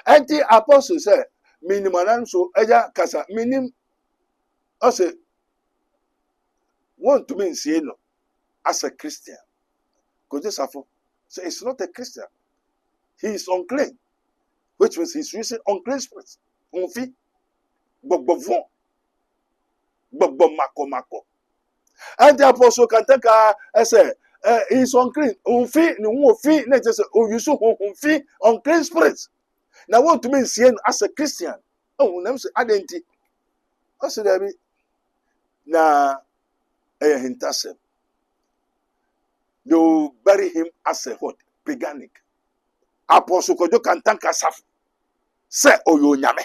Anti apostle say minimum so eja kasa minim ose want to be see no as a Christian. Kodesafo so it's not a Christian. He is unclean, which means he's using unclean spirits. Onfi bogbovon mako. And the apostle can take say he's unclean. Onfi ni onfi na just you so onfi unclean spirits. Now want to be seen as a Christian. Oh, nem say identity. I say there be na hintasem. They will bury him as a what? Paganic. Apostle Kojo can thank Asaf. Say oyo nyame.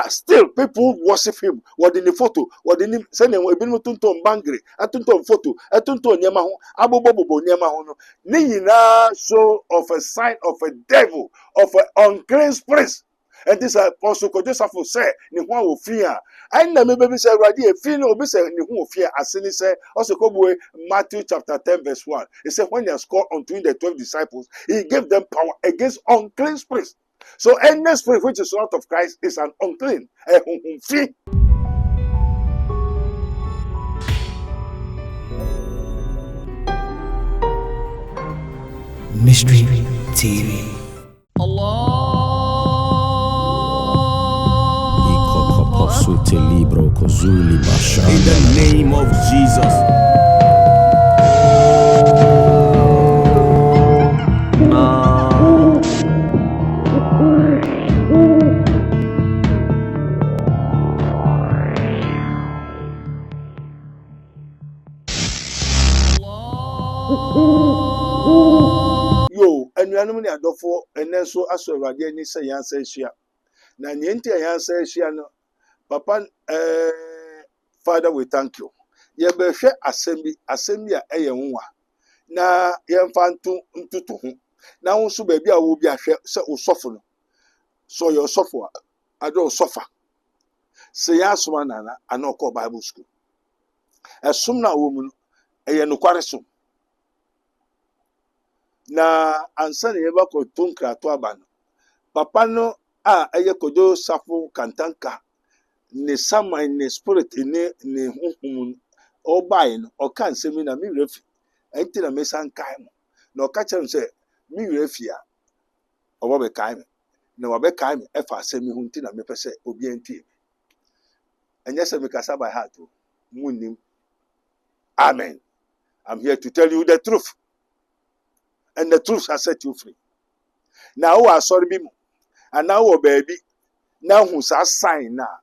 Still people worship him. What in the photo? What in the send him ebinu tunton bangre, atunton photo, atunton nyama ho, abobobo nyama ho no. Ni na show of a sign of a devil, of an unclean spirit. And this apostle Kojo Safo say ni ho wo fia. And na me baby say ready e feel no be say ni ho fia asini say also come Matthew chapter 10 verse 1. He said when he has called unto the 12 disciples, he gave them power against unclean spirits. So any spirit which is not of Christ is an unclean. Mystery TV. Allah. In the name of Jesus. Yo, and you are not adofo, and then so as a radiant say answer share. Na niente answer share no. Papa, Father, we thank you. Ye be hwe assembly a eye nwa. Na ye mfantu ntutu ho. Na wo so ba bi a wo bi ahwe se osofo no. So your sofo ado sofa. Se ya soma nana ana ko Bible school. Esum na wo mu no eye no kware so. Na ansa ne yeba ko tunkra to aba no. Papa no a eye Kojo Safo kantanka ne sama ne spirit ne huhum obai no o kan semi na mi refi enti na mesan kai mo na o ka chere se mi refi a obo be kai me na wo be kai me e fa semi hu enti na me pese obi enti enye se me kasa by heart o munim. Amen. I'm here to tell you the truth, and the truth shall set you free. Now we are sorry be mo and now we baby now who's a sign now.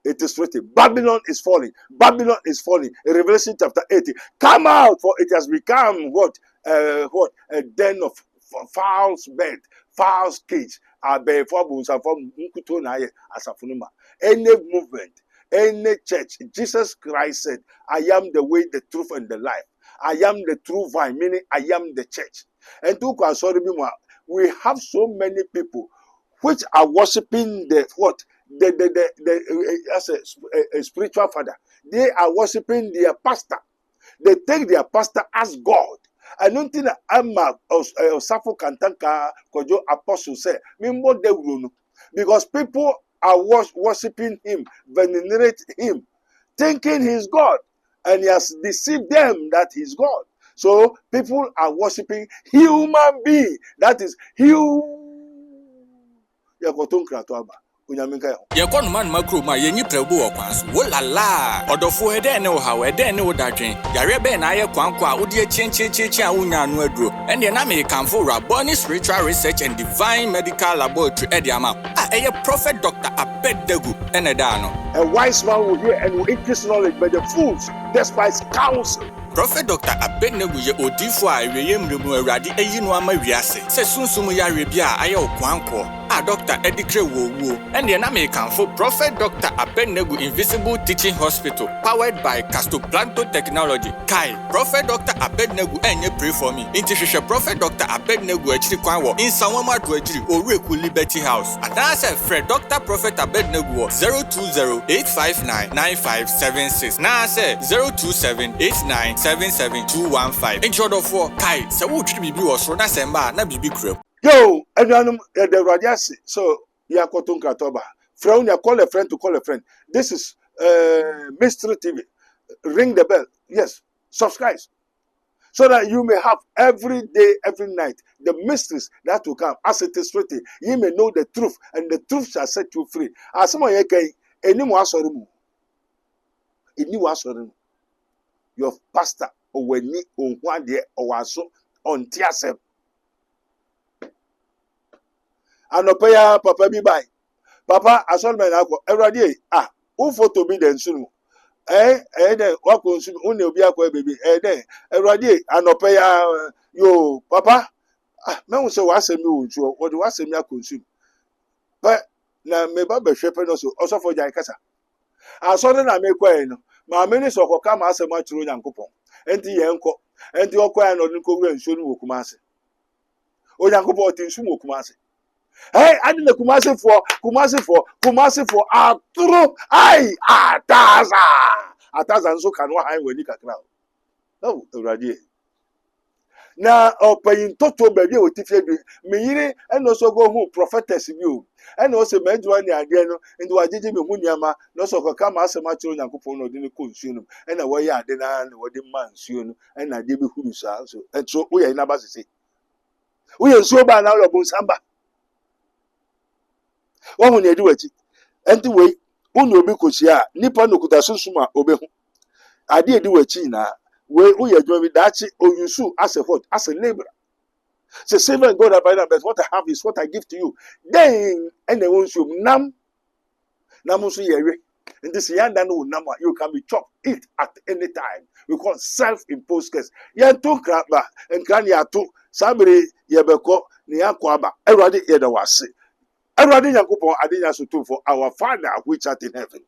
It is written, Babylon is falling. Babylon is falling. In Revelation chapter 80. Come out, for it has become what? A den of fowls bed, fowls cage. Any movement, any church. Jesus Christ said, I am the way, the truth, and the life. I am the true vine, meaning I am the church. And we have so many people which are worshiping the what? As a spiritual father. They are worshiping their pastor. They take their pastor as God. I don't think that Amma or Safo Kantanka Kojo Apostle say, because people are worshiping him, venerate him, thinking he's God, and he has deceived them that he's God. So people are worshiping human being. That is Yakon man makro ma yenyi prebu okwanso wolala odofo ede ne wo hawo ede ne wo dadwen yare be na aye kwankwa odi chinchi a wonya no aduro ende na me kanfo Raboni Spiritual Research and Divine Medical Laboratory ede ama eye Prophet Dr. Abednego ene da no. A wise man will hear and will increase knowledge, but the fools despise counsel. Prophet Dr. Abednego ye odifo a eweye mremu awrade eyi no ama wiase se sunsumu yare bia aye okwanko Dr. Edikre Wowo and the American for Prophet Dr. Abednego Invisible Teaching Hospital powered by Castoplanto Technology. Kai Prophet Dr. Abednego enye pray for me. Intishisha Prophet Dr. Abednego echiri kwanwo in Sawama to echiri Oreku Liberty House. And that's a Fred Dr. Prophet Abednego 020-859-9576. Na say 027-8977-215. In short of 4 Kai se wo tiri bibi wo so na semba na bibi krem. Yo, and the radiasi. So Yakotun Katoba. Friend, call a friend to call a friend. This is Mystery TV. Ring the bell. Yes, subscribe. So that you may have every day, every night, the mysteries that will come as it is written. You may know the truth, and the truth shall set you free. As someone any more sorry, your pastor or when you on one day or so on TSM. Anopeya papa bi bai. Papa asolmen akọ everyday who photo bi den sunu. Den wako sunu une obi akọ baby. Den everyday anopeya yo papa me hu se wasemi ontuo. Wo de wasemi akọ sunu. But na me ba be hwepe no so osofo jai kasa. Asọde na me kwa no. Ma me ni sokọ ka ma asem aturo Nyankopon. Enti ye nkọ. Enti okọ ya no nko wura nsuo no wokuma ase. O Nyankopon tinsu mo kuma ase. Hey, I didn't Kumasi for Aturu. Ay, Ataza and so can one when you can now. Oh, already. Now, paying total baby with Tiffany, me and also go home, prophetess you, and also men do any again, and do I did me Munyama, no so come as a macho and Kupono didn't consume, and away I didn't what the man soon, and I did be who so, and so we are in Abasi. We are so by now, Samba. One when you do it. Anyway, unu obi kosia nipa no kuta susuma obehu. Ade do achi na we uye dwemi dachi oyusu as a what as a labor. Say servant God abide but what I have is what I give to you. Then and they won't you nam so yewe. And this yanda no nama you can be chopped eat at any time. We call self-imposed curse. Ya to kraba and kan ya to sabere yebeko ni akwaba. Everybody hear the wase. Everybody for our Father which art in heaven.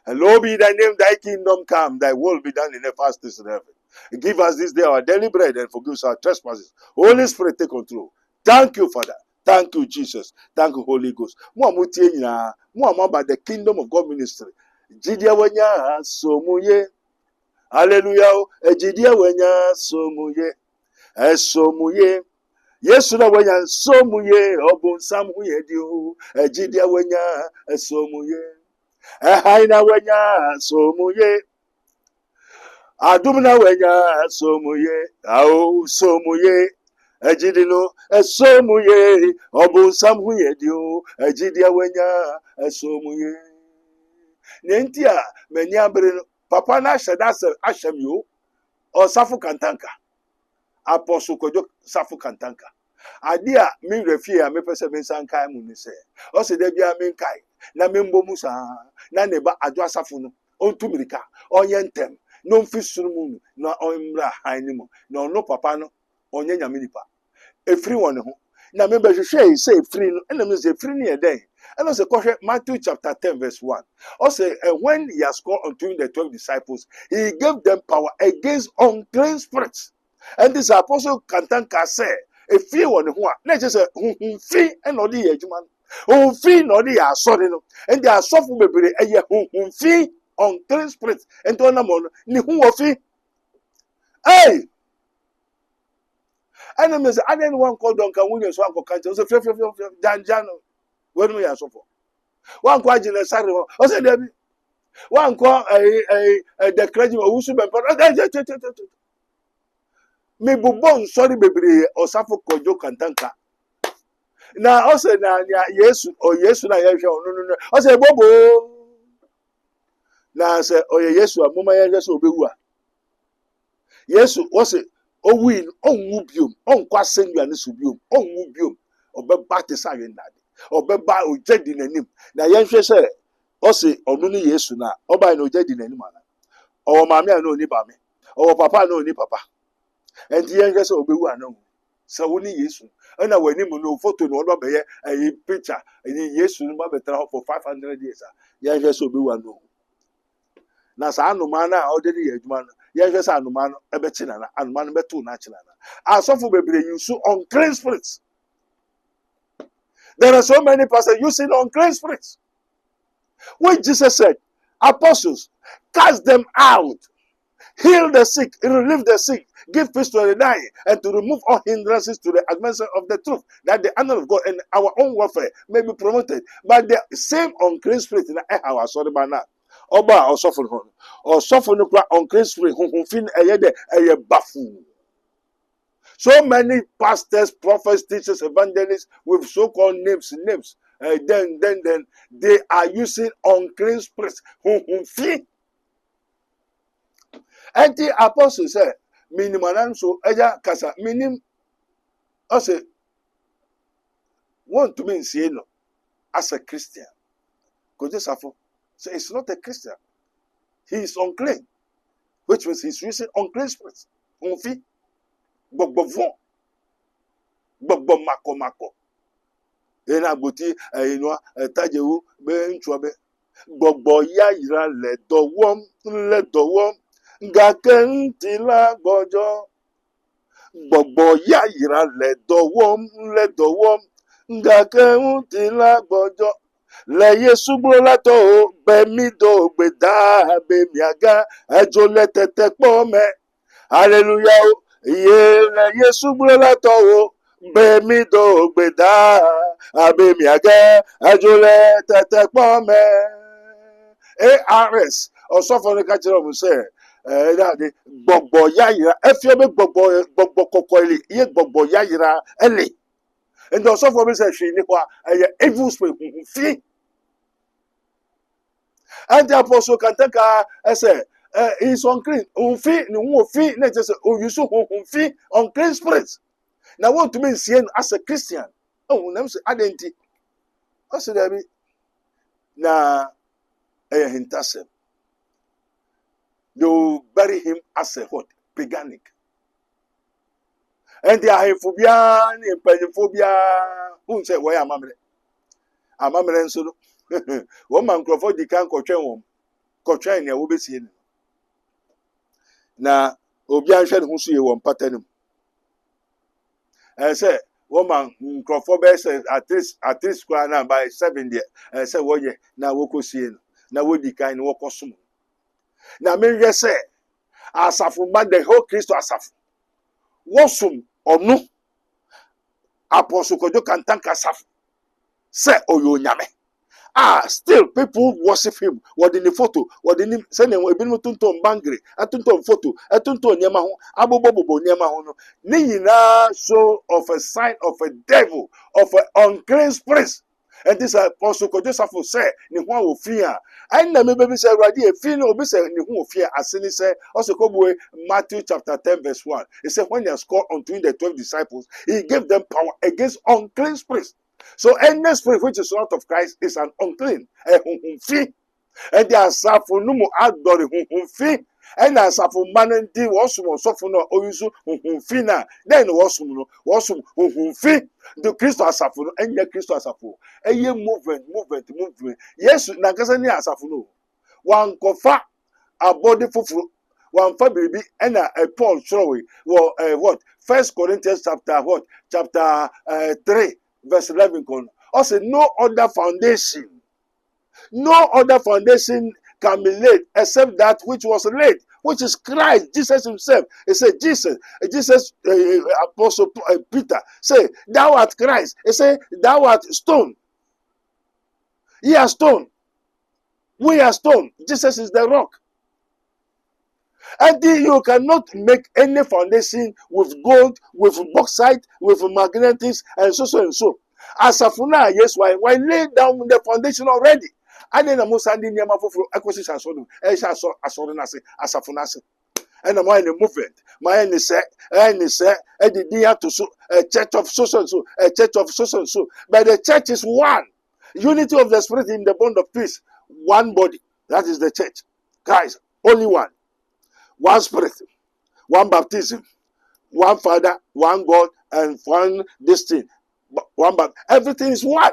Hallowed be thy name, thy kingdom come, thy will be done in the first as in heaven. And give us this day our daily bread and forgive us our trespasses. Holy Spirit, take control. Thank you, Father. Thank you, Jesus. Thank you, Holy Ghost. More about the kingdom of God ministry. Jidia wenya somuye. Hallelujah. Jidia wenya somuye. Somuye. Yesu na wenya somuye obun samuye dio ejidia wenya somuye haina wenya somuye adum na wenya somuye au somuye ejidino somuye obun samuye dio ejidia wenya somuye nentia meni abre papa na sheda ashamyo osafu kantanka Apostle Kojo Safu Kantanka. Adia mi refie a me pese me sankai mu ni se. O se de bia me nkai na me mbo musa na ne ba adwo asafu no ontu mirika onye ntem no mfi suru mu na onmra han ni mu na ono papa no onye nyame nipa. Efiri won ho na me be hwehwe say efiri no na me say efiri ni e den. And also Matthew chapter 10 verse 1. Also, when he has called unto the 12 disciples, he gave them power against unclean spirits. And this apostle Kantanka said, a few on who are not just a fee and not the edgeman, who fee not the assorted, and they are soft baby, a year whom fee on clean spirits, and to anamon, ni who of fee. Hey! Enemies, I didn't want called Duncan Williams, one for country, was a few Danjano. When we are so for one quite in a Saturday, I said, one call the clergyman who should be me bubon sorry baby or Safu Kojo Kantanka. Now also na yes or yes na no. I say Bobo. Now say oh yes or mama yes obewa. Yes was it oh win on mubium on kwasen you and subium on mubium or be batisa yin daddy or be ba o jedi nanim. Na yen hwe say o say onu ni yesu na oba na o jedi nanim ana. O mama na oni ba me. O papa na oni papa. And the youngest will be one. So we need Yesu. And I went in no photo, no one by a picture. And Yesu better for 500 years. Youngest will be one. Now, Sanu Mana, already a man. Youngest Anu Man, a betina, and man betu natural. I suffer baby, you so unclean spirits. There are so many pastors using unclean spirits. When Jesus said, apostles, cast them out. Heal the sick, relieve the sick, give peace to the dying, and to remove all hindrances to the advancement of the truth, that the honor of God and our own welfare may be promoted. But the same unclean spirit in our sorry banana. Oba or soften hon, or soften the unclean spirit who fin a bafu. So many pastors, prophets, teachers, evangelists with so-called names. Then they are using unclean spirits who flee. And the apostle said, "Minimum so eja kasa minim." I say, want to mean say no as a Christian. Because so it's not a Christian. He is unclean, which means he's using unclean spirits. Unfi, bogbovon, mako. Ena boti tajewu be nchuabe. Gbogbo ya ira le dowom. Ngakenti la bojo. Gbogbo ya ira le dowom. Ngakenti la bojo. Le Yesu lato bemido gbeda bemiaga ejole tete pome. Hallelujah. Ye le Yesu lato bemido gbeda abemiaga ejole tete pome. ARS also the catcher of say that gbogbo yayira efiebe gbogbo kokoili ye gbogbo yayira ele. And also for me say she ni kwa evil spirit flee. And the apostle can take say he's unclean. Unfi ni won fi na just you so unfi unclean spirits. Now want to mean see as a Christian. Oh, na say identity. I say that na hintasem. They will bury him as a what? Paganic. And they are phobia and phobia. Who say why am I so one man Crawford the can cotrain ya will be seen. Na Obian shed who see one pattern. And say woman Crawford says at least square now by 7 there. And say, well, yeah, now we could see now we the kind walk on some. Now, me just say, Asafu man the whole Christ Asafu. Wasum or no Apostle Kojo can thank Asafu. Say, oh, you nyame. Still people worship him. What in the photo? What in him? Send him a bit tunton bangry, a tunton photo, a tunton yamaho, abobobo yamaho. Nina show of a sign of a devil, of an unclean spirit. And this apostle Kojo say, ni one will fear. And the maybe say, Radi, a feeling will be said, ni one will fear. As he say, also come away, Matthew chapter 10, verse 1. He said, when he has called unto the 12 disciples, he gave them power against unclean spirits. So any spirit which is not of Christ is an unclean. And there are safunumu adori fi. And as a for man di wasum sofuno oyusu fina. Then wasum fi. The Christ asafuno and the Christ asafu. Eye movement. Yes, nakasani asafuno. One kofa a body fufu. One baby and a Paul showing. Well, what? 1 Corinthians chapter what? Chapter 3. Verse 11 also no other foundation can be laid except that which was laid, which is Christ, Jesus himself. He said, Jesus, Apostle Peter, say, thou art Christ. He said, thou art stone. Ye are stone. We are stone. Jesus is the rock. And you cannot make any foundation with gold, with bauxite, with magnetics, and so. As a funa, yes, why lay down the foundation already? And then the most sending near my acquisition, as a funasi. And I'm in a movement. My end is said, a church of so. But the church is one. Unity of the spirit in the bond of peace. One body. That is the church. Guys, only one. One spirit, one baptism, one Father, one God, and one destiny. Everything is one.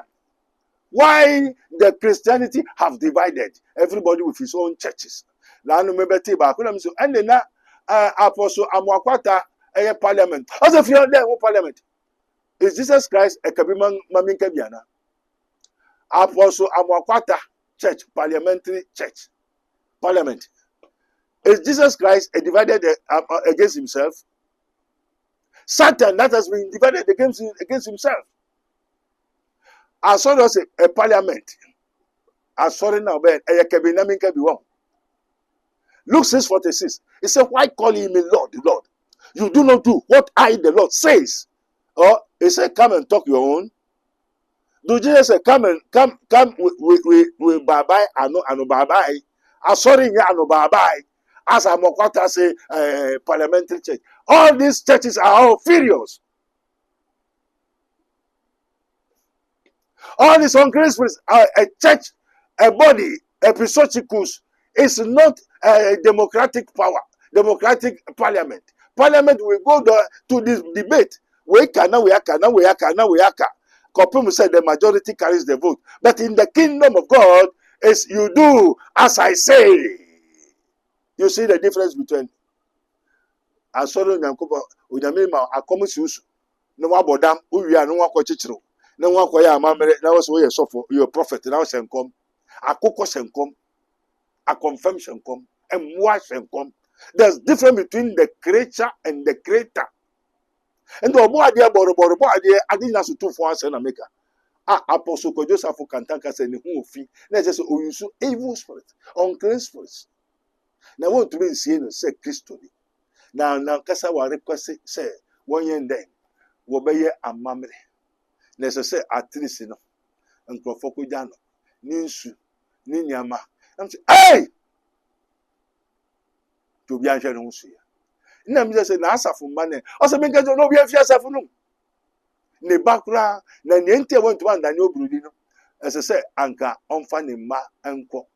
Why the Christianity have divided? Everybody with his own churches. And then Apostle Amwakwata a parliament. As if you're there, parliament. Is Jesus Christ a Kabiman Mamin Kabiana? Apostle Amwakwata church, parliamentary church. Parliament. Is Jesus Christ divided against himself? Satan that has been divided against himself. I saw us a parliament. I saw it now, but Luke 6:46. He said, why call ye me Lord, Lord? You do not do what I, the Lord, says. Or he said, come and talk your own. Do Jesus say, come we bye bye, ano bye bye. I saw it ano bye bye. As I'm Mokwata say, parliamentary church. All these churches are all furious. All these unclean spirits are a church, a body, episodicus. It's not a democratic power, democratic parliament. Parliament will go to this debate. We can. Kopum said the majority carries the vote. But in the kingdom of God, is you do as I say. You see the difference between Asoro Nyankopa, Unyamima, Akomisusu, no Wabodam, Uya, no Wakochichro, no Wakoya Mamere, that was where you're a prophet, now Shenkom, Akoko Shenkom, a confirm Shenkom, and Mwa Shenkom. There's difference between the creature and the creator. And the more idea, I didn't ask you 2 for us and America. Apostle Joseph Kantanka said, who fee, let's just use evil spirits, unclean spirits. Now, what to be seen say Christo. Now, Kasa will request say 1 year then, will be a mamre. Necessary at least, you know, and Crofocujano, Ninsu, Ninyama. I'm saying, hey! To be answered, no, see. Nam just say, Nasa for money. Also, make us know we have fears of no. Ne bakra, na niente want to and no brudino. As I say, Anka, on funny ma, uncle.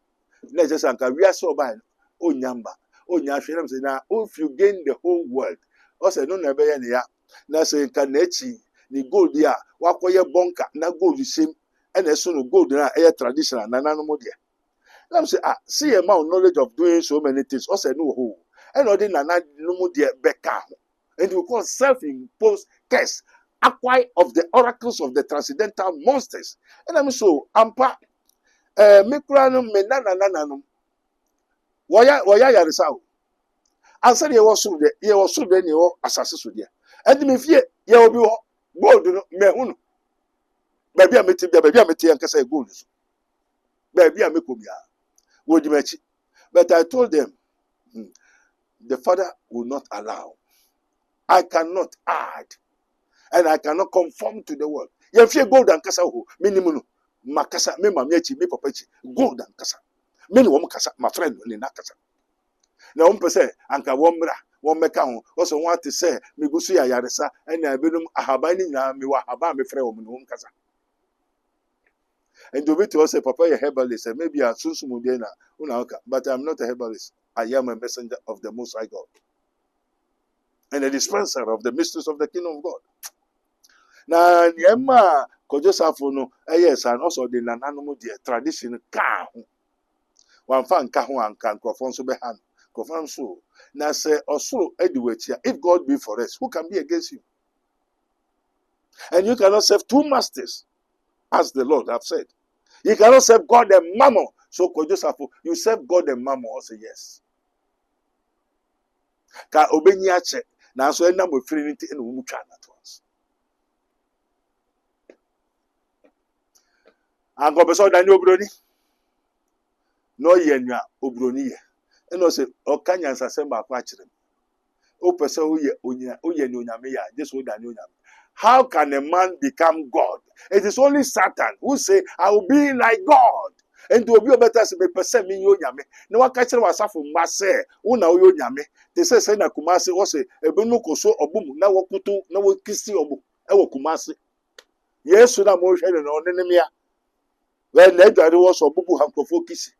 Let's just Anka, we are so bad. Oh, Nyamba. Oh, Nyashram say, now, if you gain the whole world, also, no, never any ya. Now say, Kanechi, the gold ya, Wakoya bonka, na gold the same, and as soon as gold na air traditional, Nananomodia. Now say, see amount knowledge of doing so many things, also, no whole. And other than that, no more dear Becca. And we call self-imposed curse, acquire of the oracles of the transcendental monsters. And I'm so, Ampa, Mikranum, Menanananum. Waya Yarisao. Answer ye was so then you assassins with you. And me fear, ye will be gold, me. Baby, I met him, baby, I met him, and say gold. Baby, I make would you match? But I told them, the Father will not allow. I cannot add, and I cannot conform to the world. You fear gold and kasa ho minimum makasa me mamiachi me papachi gold and kasa. Many woman kasa my friend ni na kasa. Na one person anka womra one meka ho also want to say me gusu ya yaresa and na benum ahabani na me wa haba me frɛ wo no kasa. And to be to say papa a herbalist and maybe a susumudena unaka, but I'm not a herbalist. I am a messenger of the Most High God and a dispenser of the mysteries of the kingdom of God. Now, Yema Kojosafono, yes, and also the Nananomo tradition car. One fan kahu and can confirm so behind. Confirm so. Now say also Edward here. If God be for us, who can be against you? And you cannot serve 2 masters, as the Lord have said. You cannot serve God and Mammon. So Kojosafo, you serve God and Mammon also, yes. Ka obenyache na so enam ofriniti ene wo mutwa na to us. Ango beso dani obroni. No ye nwa obroni ye. Eno se okanya nsase ba kwa kire. O pese o ye ni onyame ya, just o dani onyame. How can a man become God? It is only Satan who say I will be like God. And to be better as a person me yo nyame. No one catch was after masse, una yo nyame. They say na kumase was a ebenu koso obum na wokutu na wokisi obu e wo kumase. Yesu na mo hwe no nenemia. When na dware was obubu hankofo kisi.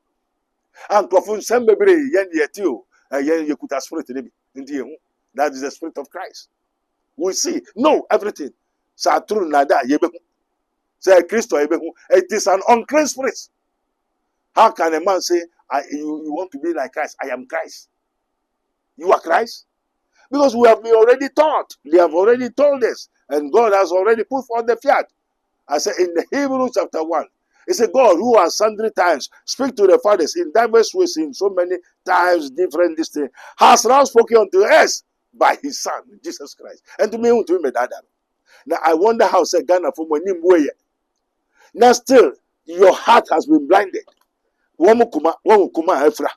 Hankofo nsem bebre yen yeti o. Yen yekuta spirit ne bi. Ndi ehu. That is the spirit of Christ. We see no everything. Sa true na da yebehu. Say Christo yebehu. It is an unclean spirit. How can a man say, you want to be like Christ? I am Christ. You are Christ? Because we have been already taught. They have already told us. And God has already put forth the fiat. I said in the Hebrews chapter 1, it's a God who has sundry times speak to the fathers in diverse ways, in so many times, different this thing, has now spoken unto us by his son, Jesus Christ. And to me, now I wonder how say Ghana from when him way. Now still, your heart has been blinded. Wamukuma efra.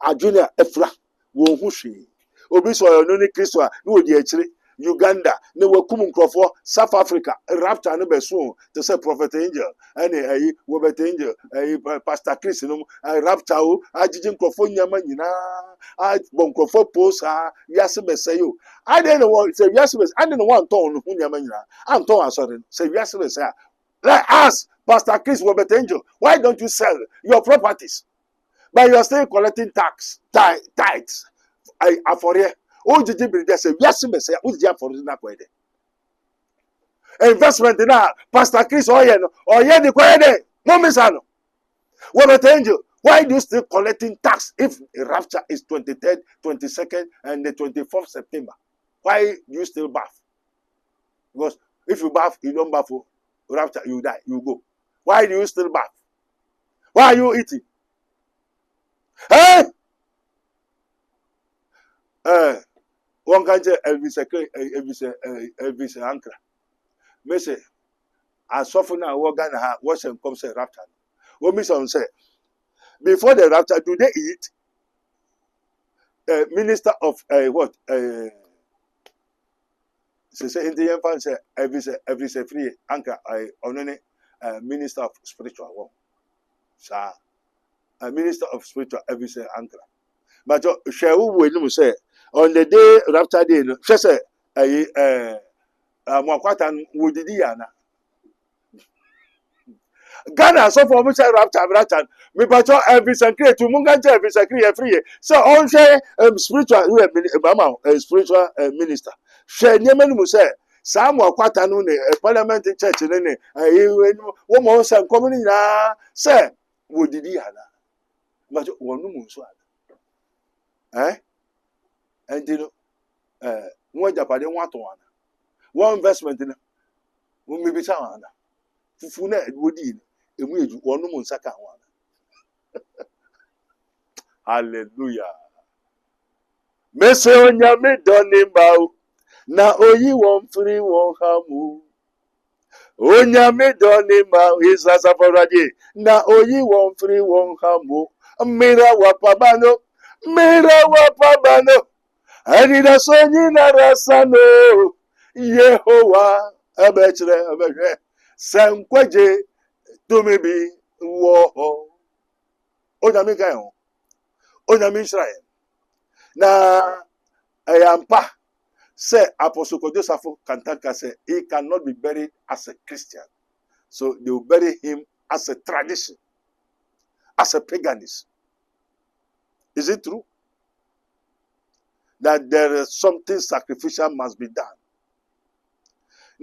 A junior efra. Wohushi. Obi so no ni Christo no di echire. Uganda, ne wakum nkrofo, South Africa, rapture no beso to say Prophet Angel, and Robert Angel, Pastor Chris, no rapture, ajijin nkrofo nyama nyina, bon nkrofo post yase besayo. I don't know what say yase bes, I don't know what ton nyama nyina. I'm ton sorry, say yase besaya. Let us, Pastor Chris, Robert Angel, why don't you sell your properties? But you are still collecting tithes. I for here. Oh, did you say yes? Say, who's the for the nakwede? Investment in Pastor Chris or the kwede. No misano. What angel? Why do you still collecting tax if rapture is 23rd, 22nd, and the 24th September? Why do you still bath? Because if you bath, you don't bath for rapture, you die, you go. Why do you still bath? Why are you eating? Hey! One can say Elvis Ankara. Me say, I suffer now. What Ghana watch and come say rapture. What me say? Before the rapture, do they eat? Minister of what? Say Indian fan say Elvis free Ankara. Only minister of spiritual work. Sir, minister of spiritual Elvis Ankara. But Shehu will say on the day rapture day, she say Mwakwatan Wudidiyana. Ghana so for me say rapture. Me pacho every secret to Munganje every secret free. So on share spiritual spiritual minister. She nyemen mu say Sam Mwakwatan no parliament church ne wo mo say komuni na say Wudidiyana. But wonu mu so and you know, one Japan one investment in maybe China. Fufuna would eat a wage one woman saka one. Hallelujah. Messe on ya me done bow. Na oyi won free won hamu. Onya me done bow is as a parade. Na oyi won free won hamu. Mira wapabano. Mira wapabano. Anida sonyi na rasano. Yehowa abechre. Sankwaje tumibi wo. Onyami kayo. Onyami Israel. Na ayampa. Say Apostle Joseph Kantaka say he cannot be buried as a Christian. So they will bury him as a tradition. As a paganist. Is it true? That there is something sacrificial must be done.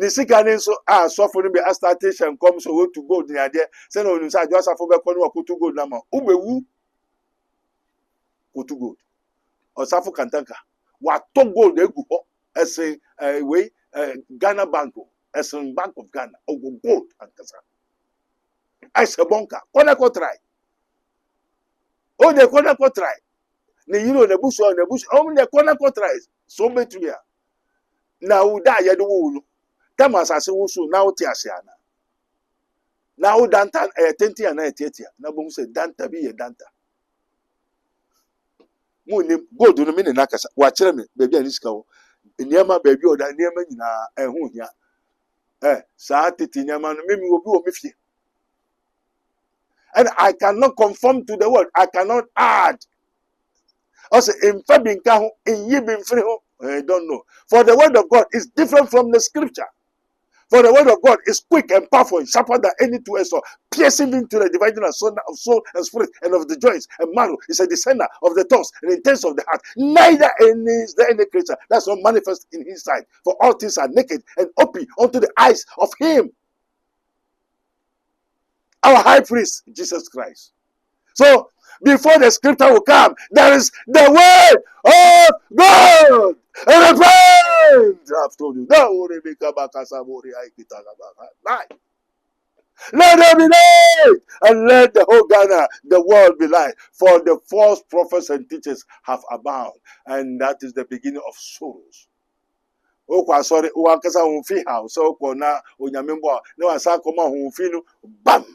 Nisikane so for be startation come so to go near there. Say no you say just for be kono to go na ma. Ubewu to go. Osafo Kantaka. Wa to go de gu ho. Ese we Ghana Bank. Ese Bank of Ghana. Ogo gold and kasa. Ese bonka. Kona ko try. O de kona ko try. Ne the bush on the bush. Only the corner tries. So better here. Now die ya do wulu. Tamas as also now tiasiana. Now dantan a tenti and a tetia. Now boom say danta be a danta. Moon go to the minute nakasa. Watch me, baby and this cow. Niama baby or the Niaman and who here. Saati Niaman, maybe will be with you. And I cannot conform to the word. I cannot add. Also, in Fabin Kahu, in Yibin Friho, I don't know. For the word of God is different from the scripture. For the word of God is quick and powerful, and sharper than any two-edged sword, piercing into the dividing of soul and spirit, and of the joints and marrow. Is a descender of the thoughts and intents of the heart. Neither is there any creature that's not manifest in his sight. For all things are naked and open unto the eyes of him, our high priest, Jesus Christ. So, before the scripture will come, there is the word of God. And repent. I've told you. Let there be light. light, and let the whole Ghana, the world be light. For the false prophets and teachers have abound, and that is the beginning of sorrows. Okwa sorry, wakasa humfi house, so kona onyamembo, no asa koma humfi no, bam.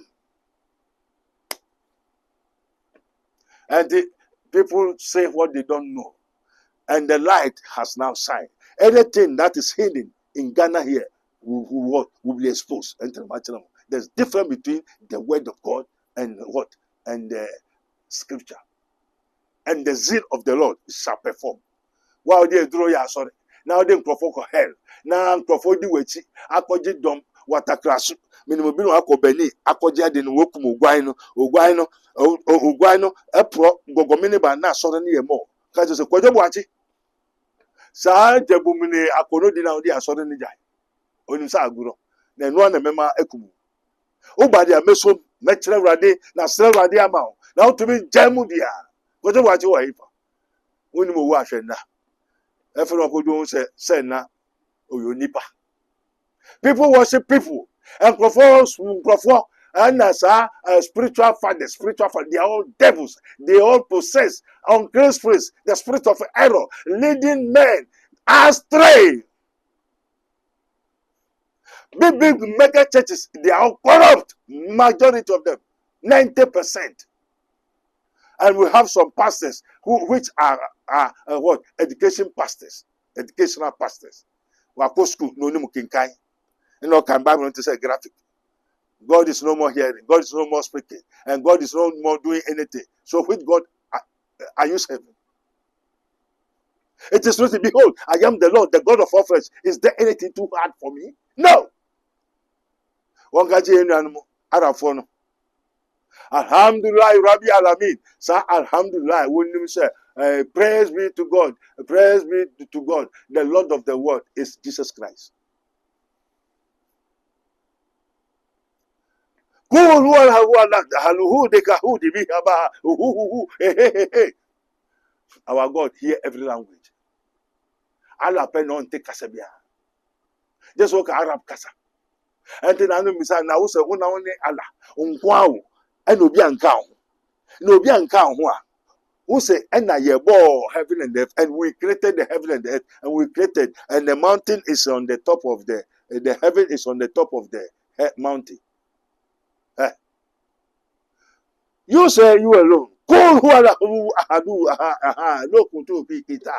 And the people say what they don't know, and the light has now shined. Anything that is hidden in Ghana here will be exposed. There's difference between the word of God and what? And the scripture. And the zeal of the Lord shall perform. While they draw ya sorry. Now they provoke hell. Now provoke the wechi. Akoji dom watakrasu. Minimobino akobeni. Akoji adin wokum ugwaino. Ugwaino. Epro gogomini ba na sorry ni emo. Kaje se kwajo bwachi. Sa jebumini akono di na odi asori ni jai. Onim sa aguro. Na enu na mema ekumu. Ubadi ameso mechre wrade na sre wrade ama. Na otumi jamu dia. Kwajo bwachi wa ifa. Onim owu ahwenda. Efero kodo se na oyonipa. People worship people. And profess and as spiritual fathers, they are all devils. They all possess unclean spirits, the spirit of error, leading men astray. Big mega churches, they are all corrupt. Majority of them, 90%. And we have some pastors which are what? Educational pastors. Wako school, no nimu kinkai. You know, can Bible to say graphic. God is no more hearing. God is no more speaking. And God is no more doing anything. So which God are you serving? It is written, behold, I am the Lord, the God of all flesh. Is there anything too hard for me? No. Alhamdulillah, Rabbi Alamin. Sa Alhamdulillah. When you say, praise be to God. Praise be to God. The Lord of the world is Jesus Christ. Our God hear every language. Allah penon te kasabia. Just walk Arab kasa. And then I know Misa na usa una one Allah. Unkwao. And obi ankao. No obi ankao ho a. Who say and ye bore heaven and earth, and we created the heaven and the earth, and we created, and the mountain is on the top of the heaven is on the top of the mountain. You say you alone. Look to be kita.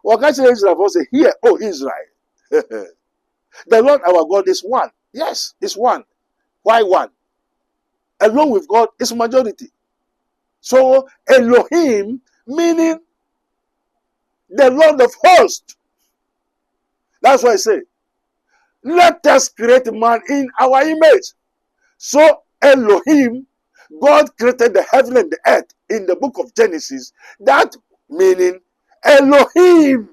What can Israel say here? Oh Israel, the Lord our God is one. Yes, it's one. Why one? Along with God is majority. So Elohim meaning the Lord of hosts. That's why I say, let us create man in our image. So Elohim, God created the heaven and the earth in the book of Genesis. That meaning Elohim,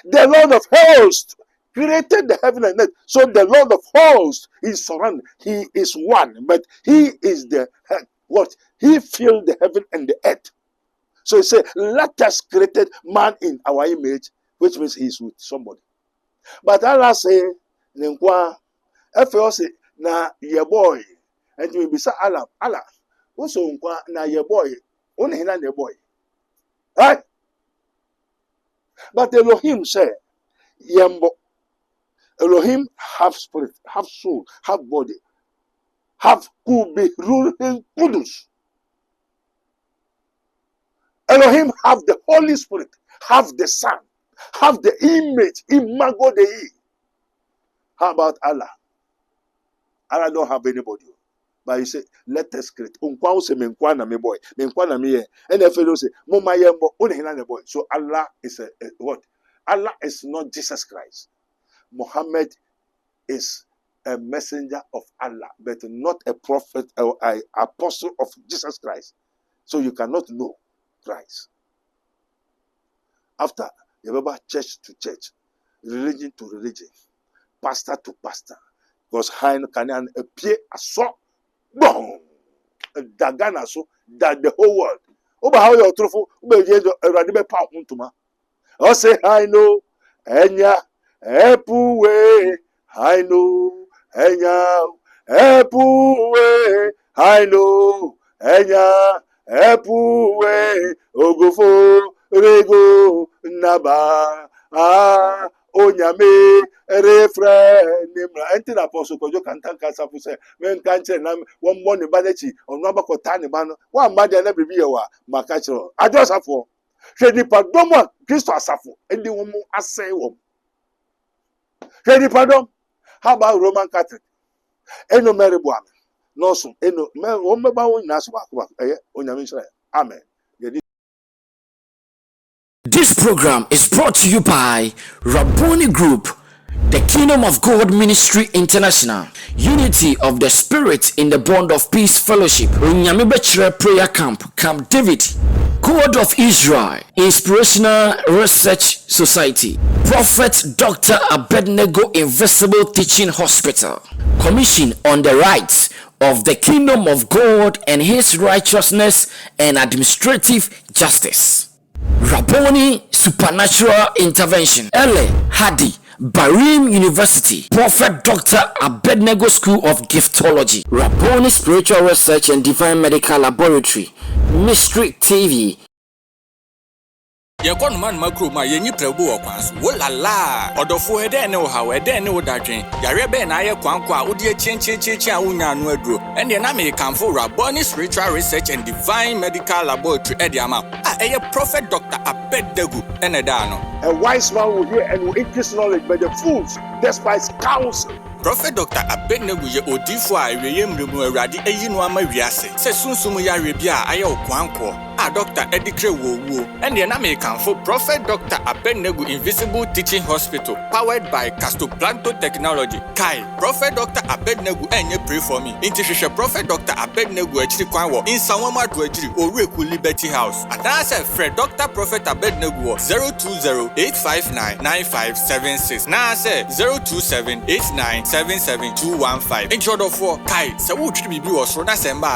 the Lord of hosts, created the heaven and earth. So the Lord of hosts is surrounded. He is one, but he is the what? He filled the heaven and the earth. So he said, let us create man in our image, which means he is with somebody. But Allah say, Nenkwa, if you say, na ye boy, and you be say Allah, also nkwa na ye boy, only hina ye boy. Right? But Elohim say, Yembo, Elohim have spirit, have soul, have body, have kubi ruling kudus. Elohim have the Holy Spirit, have the Son, have the image, imago Dei. How about Allah? Allah don't have anybody. But he said, let us create. Unkwa say menkwa na me boy. Menkwa na me. And the fellow say, Mama yembo, only boy. So Allah is a what? Allah is not Jesus Christ. Muhammad is a messenger of Allah, but not a prophet or an apostle of Jesus Christ. So you cannot know Christ. After you remember church to church, religion to religion, pastor to pastor, because Hein can appear as so boom, Dagana so that the whole world. Over how your truthful, Radibe Pauntuma. I say, I know, Enya, Epuwe, I know, Enya, Epuwe, I know enya epuwe ogofo rego naba onyame refre nimra enti na apostle kojo kantan kasa fu se men kanche na won mo ne banechi onu abakota ne ba no wa made na bibi yewa maka chiro ajo asafo hwe nipa dom a Kristo asafo endi won mu asai won hwe nipa dom. How about Roman Catholic? Eno meribu ame no so eno me won meba won na so ba ko onyame nshira. Amen. This program is brought to you by Rabboni Group, the Kingdom of God Ministry International, Unity of the Spirit in the Bond of Peace Fellowship, Onyame Bechire Prayer Camp, Camp David, God of Israel, Inspirational Research Society, Prophet Dr. Abednego Invisible Teaching Hospital, Commission on the Rights of the Kingdom of God and His Righteousness and Administrative Justice, Rabboni Supernatural Intervention, Ele Hadi, Barim University, Prophet Dr. Abednego School of Giftology, Rabboni Spiritual Research and Divine Medical Laboratory, Mystery TV. Yakon man makro ma yenyi prebu okwanso wolala odofo ede ne wo hawo ede ne wo dadwen yare be na ye kwankwa odi chenchecheche a wonya no aduro ene na me kanfo Rabboni Spiritual Research and Divine Medical Laboratory ede ama eye Prophet Dr. Abednego ene da no. A wise man will hear and will increase knowledge, but the fools despise counsel. Prophet Dr. Abednego ye odifo a eweyemremu awurade eyi no ama wiase se sunsum yare bia aye okwanko Dr. Edikre Wowo ene na me kanfo Prophet Dr. Abednego Invisible Teaching Hospital powered by Castoplanto Technology. Kai Prophet Dr. Abednego enye pray for me inti hwehwe Prophet Dr. Abednego achiri kwan wo insanwama do achiri Oreku Liberty House adase Fred Dr. Prophet Abednego 020-859-9576 na say 027-8977-215 intro do for Kai se wo twiri bibi wo so na semba